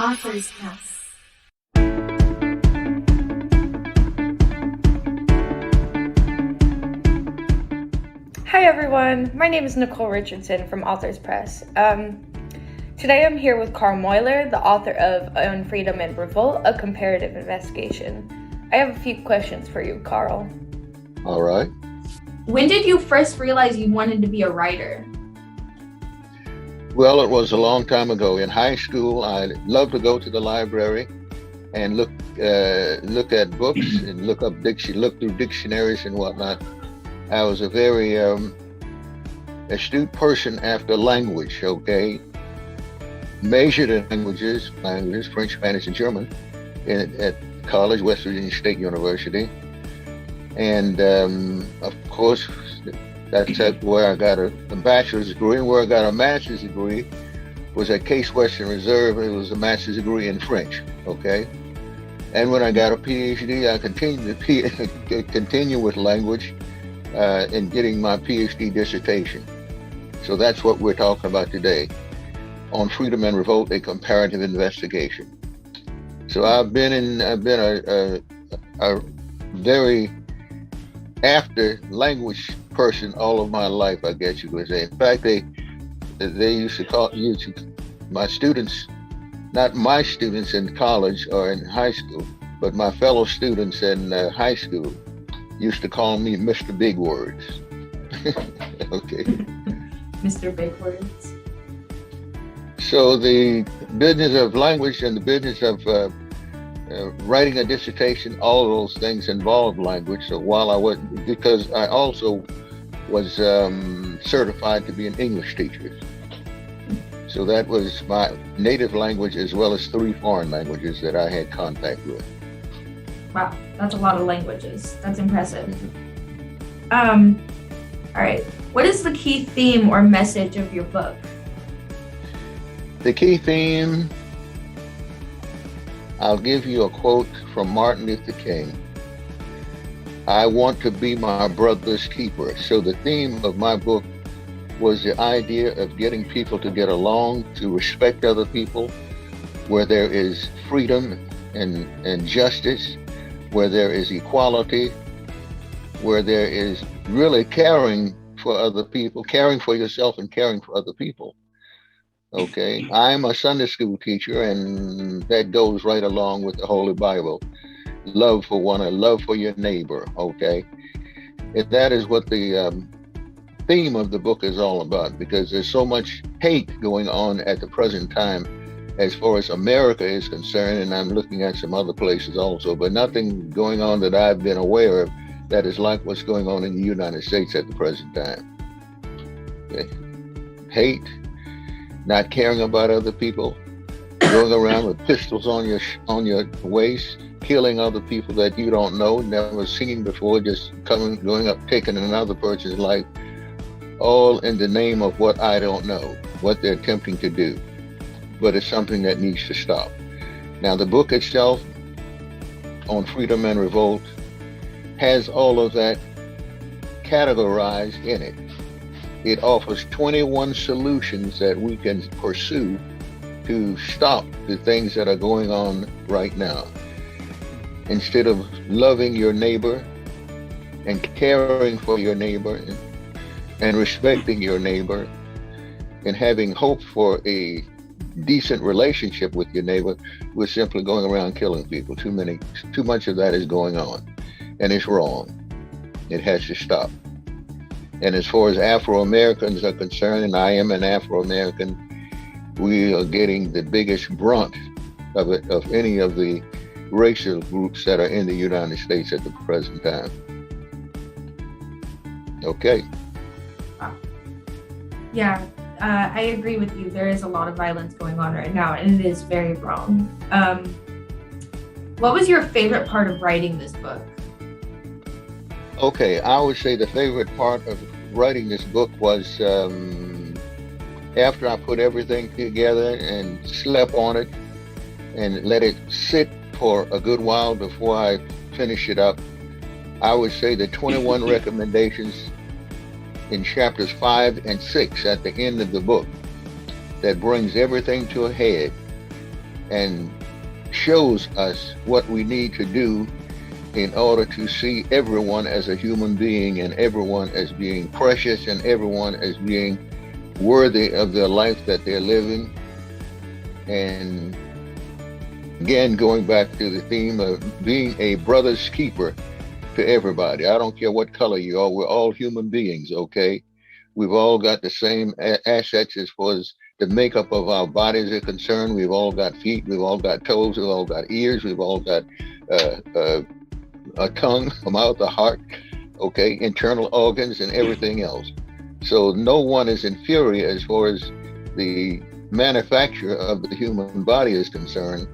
Author's Pass. Hi everyone, my name is Nicole Richardson from Author's Press. Today I'm here with Carl Moyler, the author of On Freedom and Revolt, a Comparative Investigation. I have a few questions for you, Carl. All right. When did you first realize you wanted to be a writer? Well, it was a long time ago. In high school, I loved to go to the library and look at books and look through dictionaries and whatnot. I was a very astute person after language, okay? Majored in languages, French, Spanish, and German at college, West Virginia State University. And of course, that's where I got a bachelor's degree, and where I got a master's degree was at Case Western Reserve. It was a master's degree in French, okay? And when I got a PhD, I continued to continue with language in getting my PhD dissertation. So that's what we're talking about today, On Freedom and Revolt, a Comparative Investigation. So I've been a very after language person all of my life, I guess you could say. In fact, they used to my students, not my students in college or in high school, but my fellow students in high school used to call me Mr. Big Words. Okay. Mr. Big Words. So the business of language and the business of writing a dissertation, all of those things involve language. So because I also was certified to be an English teacher. So that was my native language as well as 3 foreign languages that I had contact with. Wow, that's a lot of languages. That's impressive. Mm-hmm. All right. What is the key theme or message of your book? The key theme, I'll give you a quote from Martin Luther King. I want to be my brother's keeper. So the theme of my book was the idea of getting people to get along, to respect other people, where there is freedom and justice, where there is equality, where there is really caring for other people, caring for yourself and caring for other people. Okay, I'm a Sunday school teacher, and that goes right along with the Holy Bible. Love for one another, love for your neighbor, okay? And that is what the theme of the book is all about, because there's so much hate going on at the present time as far as America is concerned, and I'm looking at some other places also, but nothing going on that I've been aware of that is like what's going on in the United States at the present time. Okay. Hate, not caring about other people, going around with pistols on your waist, killing other people that you don't know, never seen before, just going up, taking another person's life, all in the name of what I don't know, what they're attempting to do. But it's something that needs to stop. Now, the book itself, On Freedom and Revolt, has all of that categorized in it. It offers 21 solutions that we can pursue to stop the things that are going on right now. Instead of loving your neighbor and caring for your neighbor and respecting your neighbor and having hope for a decent relationship with your neighbor, we're simply going around killing people. Too much of that is going on, and it's wrong. It has to stop. And as far as Afro-Americans are concerned, and I am an Afro-American, we are getting the biggest brunt of it, of any of the racial groups that are in the United States at the present time. Okay. Yeah, I agree with you. There is a lot of violence going on right now, and it is very wrong. What was your favorite part of writing this book? Okay, I would say the favorite part of writing this book was after I put everything together and slept on it and let it sit for a good while before I finish it up. I would say the 21 recommendations in chapters 5 and 6 at the end of the book that brings everything to a head and shows us what we need to do in order to see everyone as a human being, and everyone as being precious, and everyone as being worthy of their life that they're living. And again, going back to the theme of being a brother's keeper to everybody. I don't care what color you are, we're all human beings, okay? We've all got the same assets as far as the makeup of our bodies are concerned. We've all got feet, we've all got toes, we've all got ears, we've all got a tongue, a mouth, a heart, okay, internal organs and everything else. So no one is inferior as far as the manufacture of the human body is concerned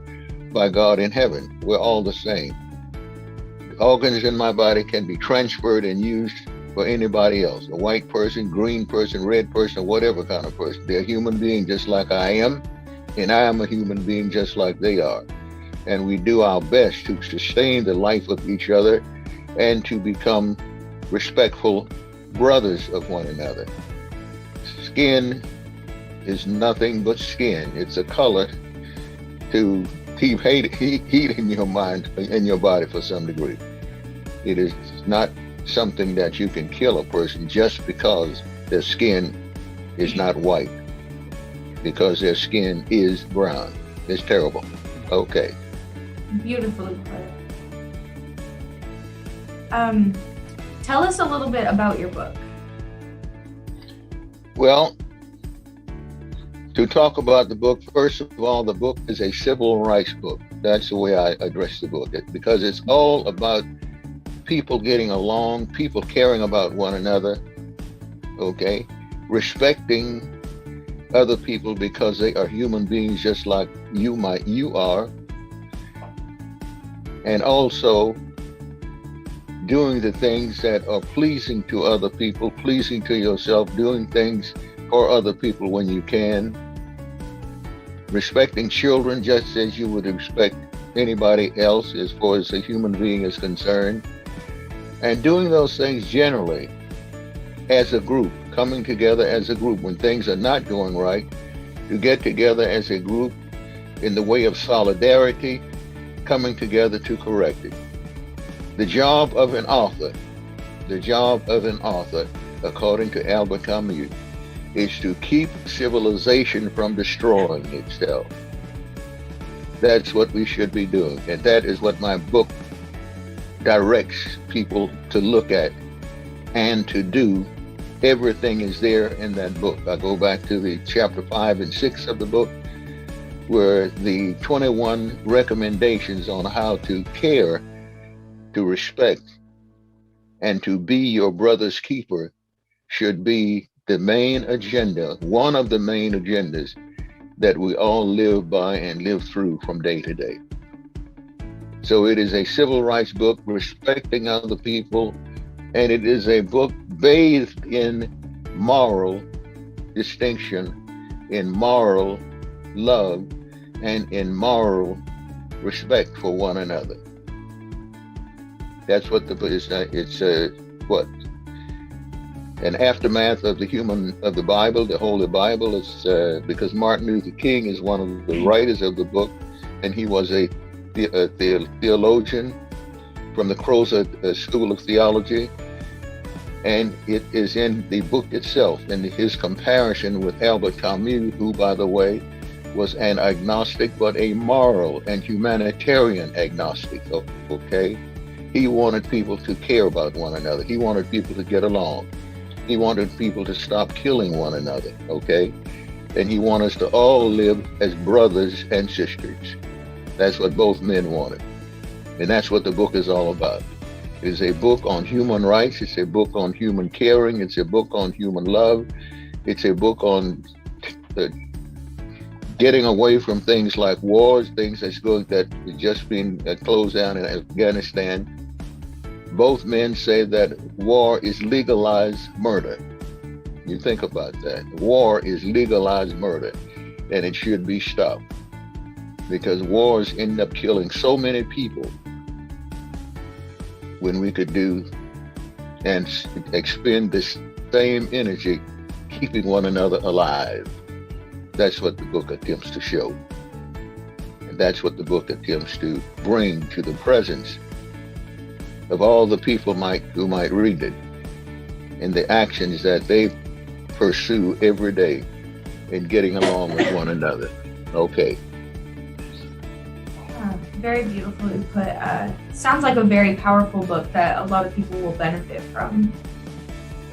by God in heaven. We're all the same. Organs in my body can be transferred and used for anybody else, a white person, green person, red person, or whatever kind of person. They're human beings just like I am, and I am a human being just like they are. And we do our best to sustain the life of each other and to become respectful brothers of one another. Skin is nothing but skin. It's a color to keep heat in your mind, in your body for some degree. It is not something that you can kill a person just because their skin is not white, because their skin is brown. It's terrible. Okay. Beautifully put. Tell us a little bit about your book. Well, to talk about the book, first of all, the book is a civil rights book. That's the way I address the book, because it's all about people getting along, people caring about one another, okay, respecting other people because they are human beings just like you are, and also doing the things that are pleasing to other people, pleasing to yourself, doing things for other people when you can, respecting children just as you would respect anybody else as far as a human being is concerned, and doing those things generally as a group, coming together as a group when things are not going right, to get together as a group in the way of solidarity, coming together to correct it. The job of an author, according to Albert Camus, is to keep civilization from destroying itself. That's what we should be doing. And that is what my book directs people to look at and to do. Everything is there in that book. I go back to the chapter 5 and 6 of the book, where the 21 recommendations on how to care, to respect, and to be your brother's keeper should be the main agenda, one of the main agendas that we all live by and live through from day to day. So it is a civil rights book respecting other people, and it is a book bathed in moral distinction, in moral love, and in moral respect for one another. That's what it's what? An aftermath of the Bible, the Holy Bible. It's because Martin Luther King is one of the writers of the book, and he was a theologian from the Crozer School of Theology. And it is in the book itself, in his comparison with Albert Camus, who, by the way, was an agnostic, but a moral and humanitarian agnostic, okay? He wanted people to care about one another. He wanted people to get along. He wanted people to stop killing one another, okay? And he wanted us to all live as brothers and sisters. That's what both men wanted. And that's what the book is all about. It is a book on human rights. It's a book on human caring. It's a book on human love. It's a book on getting away from things like wars, things that just been closed down in Afghanistan. Both men say that war is legalized murder. You think about that. War is legalized murder, and it should be stopped, because wars end up killing so many people when we could do and expend this same energy keeping one another alive. That's what the book attempts to show. And that's what the book attempts to bring to the presence of all the people who might read it, and the actions that they pursue every day in getting along with one another. Okay. Very beautifully put. Sounds like a very powerful book that a lot of people will benefit from.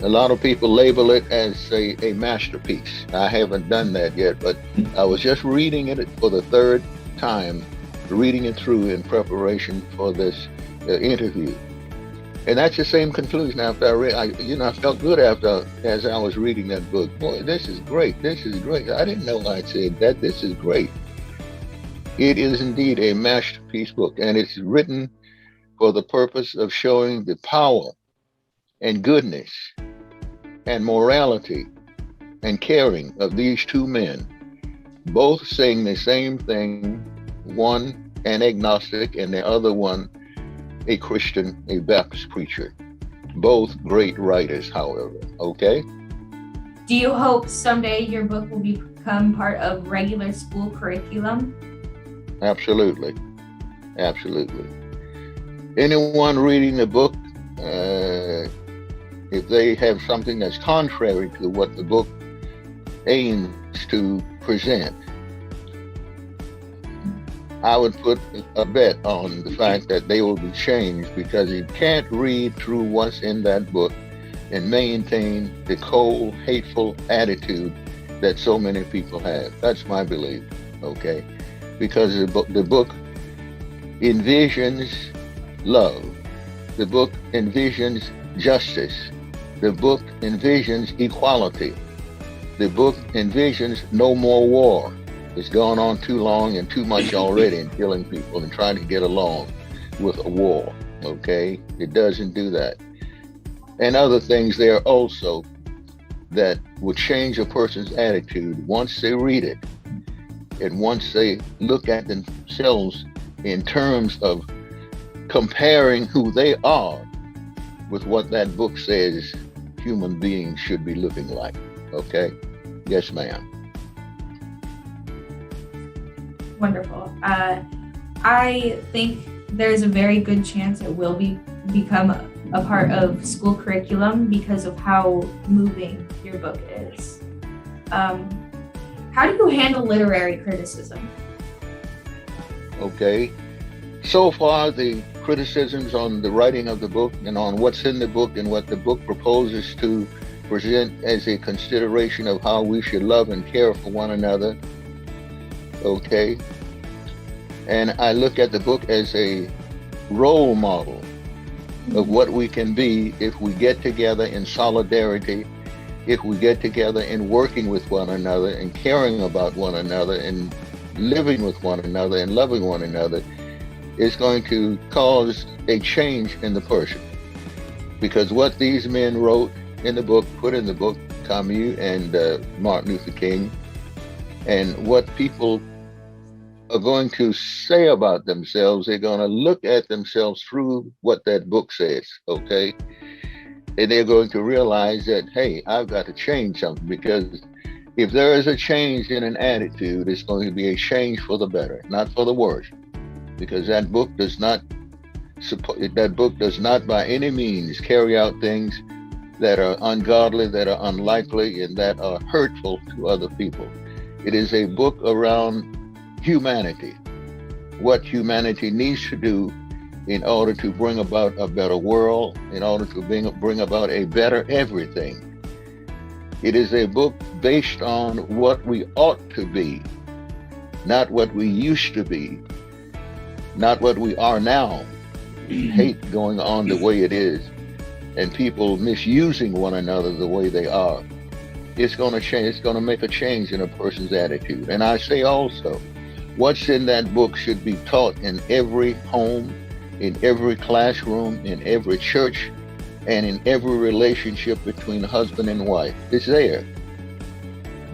A lot of people label it as a masterpiece. I haven't done that yet, but I was just reading it for the third time, reading it through in preparation for this interview. And that's the same conclusion after I read. I felt good as I was reading that book. Boy, this is great. This is great. I didn't know I'd said that. This is great. It is indeed a masterpiece book, and it's written for the purpose of showing the power and goodness and morality and caring of these two men, both saying the same thing, one an agnostic and the other one a Christian, a Baptist preacher. Both great writers, however. Okay? Do you hope someday your book will become part of regular school curriculum? Absolutely. Absolutely. Anyone reading the book, if they have something that's contrary to what the book aims to present, I would put a bet on the fact that they will be changed, because you can't read through what's in that book and maintain the cold, hateful attitude that so many people have. That's my belief, okay? Because the book envisions love. The book envisions justice. The book envisions equality. The book envisions no more war. It's gone on too long and too much already in killing people and trying to get along with a war, okay? It doesn't do that. And other things there also that would change a person's attitude once they read it and once they look at themselves in terms of comparing who they are with what that book says human beings should be looking like, okay? Yes, ma'am. Wonderful. I think there's a very good chance it will become a part of school curriculum because of how moving your book is. How do you handle literary criticism? Okay. So far, the criticisms on the writing of the book and on what's in the book and what the book proposes to present as a consideration of how we should love and care for one another, okay? And I look at the book as a role model of what we can be if we get together in solidarity, if we get together in working with one another and caring about one another and living with one another and loving one another. Is going to cause a change in the person. Because what these men wrote in the book, put in the book, Camus and Martin Luther King, and what people are going to say about themselves, they're going to look at themselves through what that book says, okay? And they're going to realize that, hey, I've got to change something, because if there is a change in an attitude, it's going to be a change for the better, not for the worse. Because that book does not by any means carry out things that are ungodly, that are unlikely, and that are hurtful to other people. It is a book around humanity, what humanity needs to do in order to bring about a better world, in order to bring about a better everything. It is a book based on what we ought to be, not what we used to be, not what we are now. Hate going on the way it is, and people misusing one another the way they are. It's going to change. It's going to make a change in a person's attitude. And I say also, what's in that book should be taught in every home, in every classroom, in every church, and in every relationship between husband and wife. It's there.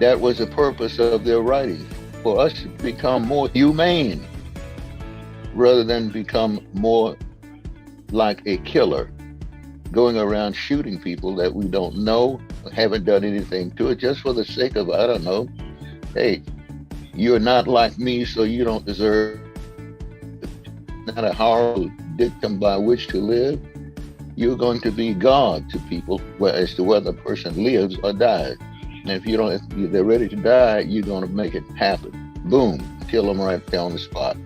That was the purpose of their writing, for us to become more humane rather than become more like a killer, going around shooting people that we don't know, haven't done anything to it, just for the sake of, I don't know, hey, You're not like me, so you don't deserve not a horrible dictum by which to live. You're going to be God to people as to whether a person lives or dies. And if they're ready to die, you're going to make it happen. Boom, kill them right there on the spot.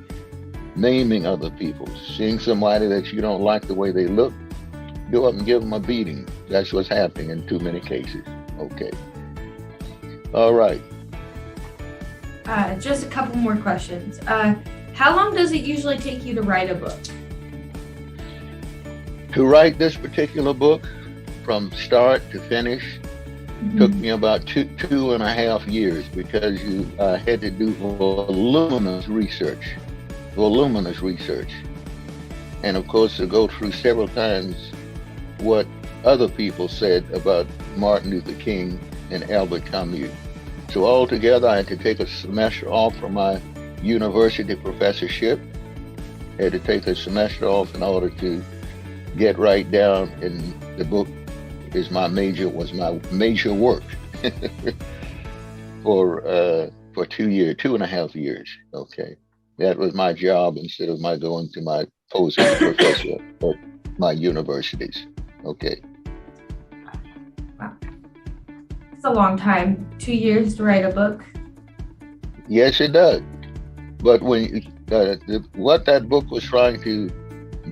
Naming other people, seeing somebody that you don't like the way they look, go up and give them a beating. That's what's happening in too many cases. Okay. All right. Just a couple more questions. How long does it usually take you to write a book? To write this particular book, from start to finish, took me about two and a half years, because you had to do voluminous research, and of course to go through several times what other people said about Martin Luther King and Albert Camus. So altogether, I had to take a semester off from my university professorship. I had to take a semester off in order to get right down, and the book was my major work for 2.5 years. Okay, that was my job instead of my going to my post as a professor at my universities. Okay. Wow. It's a long time. 2 years to write a book. Yes, it does. But when what that book was trying to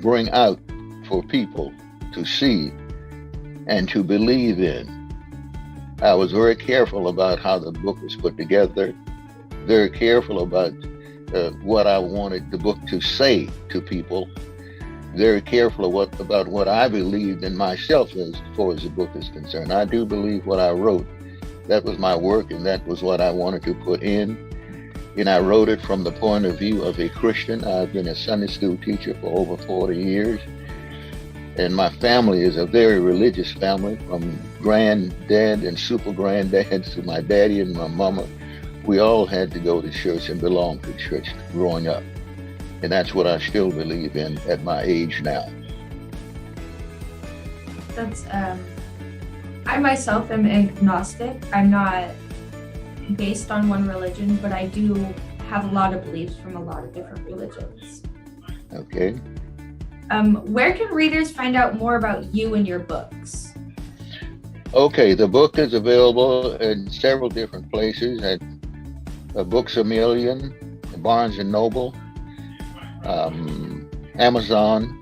bring out for people to see and to believe in, I was very careful about how the book was put together, very careful about what I wanted the book to say to people, very careful about what I believed in myself as far as the book is concerned. I do believe what I wrote. That was my work, and that was what I wanted to put in. And I wrote it from the point of view of a Christian. I've been a Sunday school teacher for over 40 years. And my family is a very religious family, from granddad and super granddad to my daddy and my mama. We all had to go to church and belong to church growing up. And that's what I still believe in at my age now. That's, I myself am agnostic. I'm not based on one religion, but I do have a lot of beliefs from a lot of different religions. Okay. Where can readers find out more about you and your books? Okay, the book is available in several different places at Books A Million, Barnes & Noble, Amazon,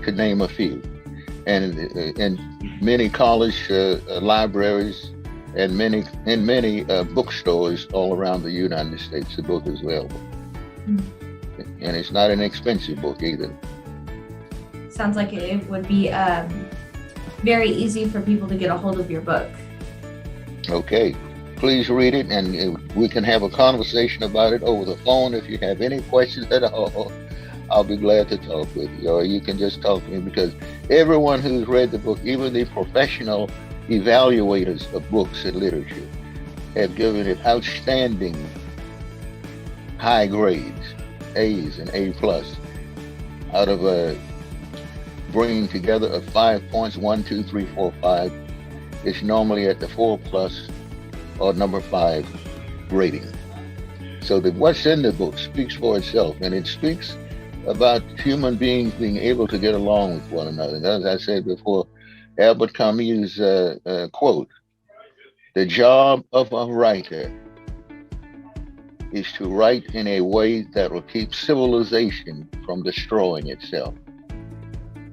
to name a few, and in many college libraries and many bookstores all around the United States. The book is available, and it's not an expensive book either. Sounds like it would be very easy for people to get a hold of your book. Okay, please read it, and we can have a conversation about it over the phone. If you have any questions at all, I'll be glad to talk with you, or you can just talk to me, because everyone who's read the book, even the professional evaluators of books and literature, have given it outstanding high grades, A's and A+, out of bringing together of 5 points, 1, 2, 3, 4, 5. It's normally at the 4+ or number 5 rating. So that what's in the book speaks for itself, and it speaks about human beings being able to get along with one another. And as I said before, Albert Camus' quote, "The job of a writer is to write in a way that will keep civilization from destroying itself."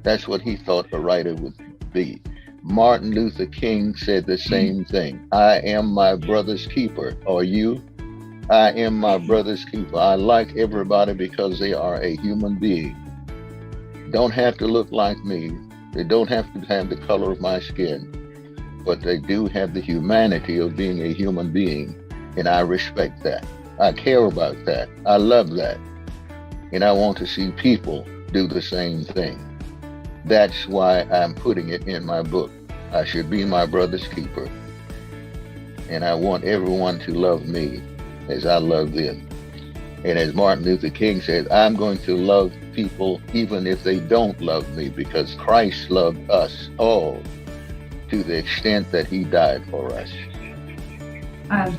That's what he thought a writer would be. Martin Luther King said the same thing. "I am my brother's keeper." Are you? I am my brother's keeper. I like everybody because they are a human being. Don't have to look like me. They don't have to have the color of my skin, but they do have the humanity of being a human being. And I respect that. I care about that. I love that. And I want to see people do the same thing. That's why I'm putting it in my book. I should be my brother's keeper. And I want everyone to love me as I love them. And as Martin Luther King said, I'm going to love people even if they don't love me, because Christ loved us all to the extent that he died for us.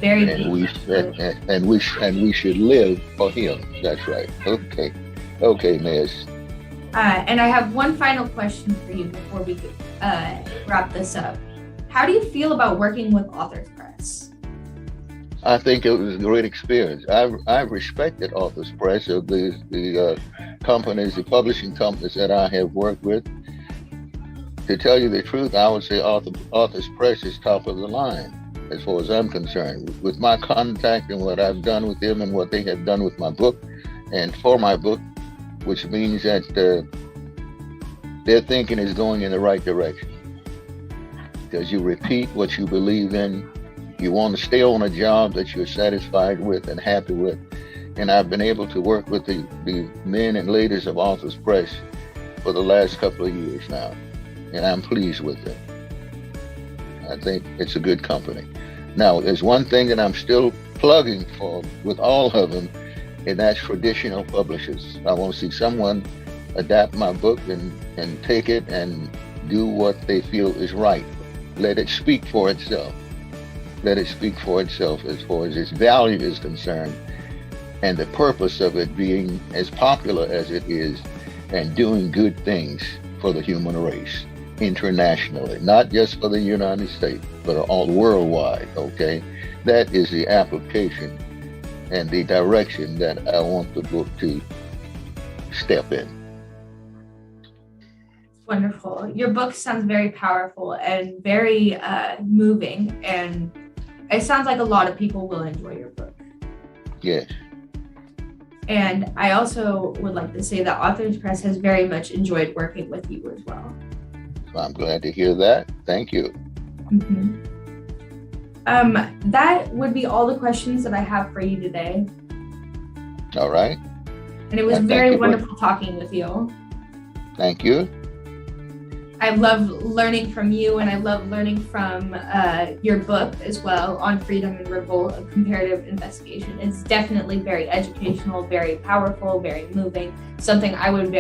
Very and deep. we should live for him. That's right. Okay, Miss. And I have one final question for you before we wrap this up. How do you feel about working with Authors Press? I think it was a great experience. I've respected Authors Press, of the companies, the publishing companies that I have worked with. To tell you the truth, I would say Authors Press is top of the line as far as I'm concerned. With my contact and what I've done with them and what they have done with my book and for my book, which means that their thinking is going in the right direction. Because you repeat what you believe in. You want to stay on a job that you're satisfied with and happy with. And I've been able to work with the men and ladies of Authors Press for the last couple of years now. And I'm pleased with it. I think it's a good company. Now, there's one thing that I'm still plugging for with all of them, and that's traditional publishers. I want to see someone adapt my book and take it and do what they feel is right. Let it speak for itself. Let it speak for itself as far as its value is concerned, and the purpose of it being as popular as it is and doing good things for the human race internationally, not just for the United States, but all worldwide, okay? That is the application and the direction that I want the book to step in. Wonderful. Your book sounds very powerful and very moving, and it sounds like a lot of people will enjoy your book. Yes. And I also would like to say that Authors Press has very much enjoyed working with you as well. I'm glad to hear that. Thank you. Mm-hmm. That would be all the questions that I have for you today. All right. And it was very wonderful talking with you. Thank you. I love learning from you, and I love learning from your book as well on Freedom and Revolt, a comparative investigation. It's definitely very educational, very powerful, very moving, something I would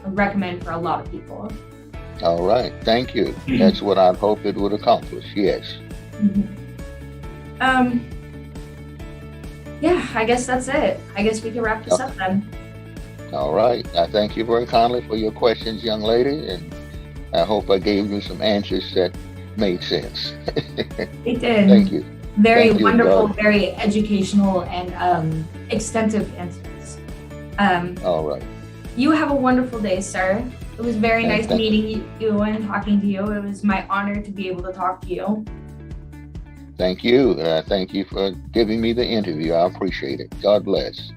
recommend for a lot of people. All right. Thank you. That's what I hoped it would accomplish. Yes. Mm-hmm. Yeah, I guess that's it. I guess we can wrap this up then. All right. I thank you very kindly for your questions, young lady, and I hope I gave you some answers that made sense. It did. Thank you. Very Thank you, wonderful, God. very educational, and extensive answers. All right. You have a wonderful day, sir. It was very nice meeting you and talking to you. It was my honor to be able to talk to you. Thank you. Thank you for giving me the interview. I appreciate it. God bless.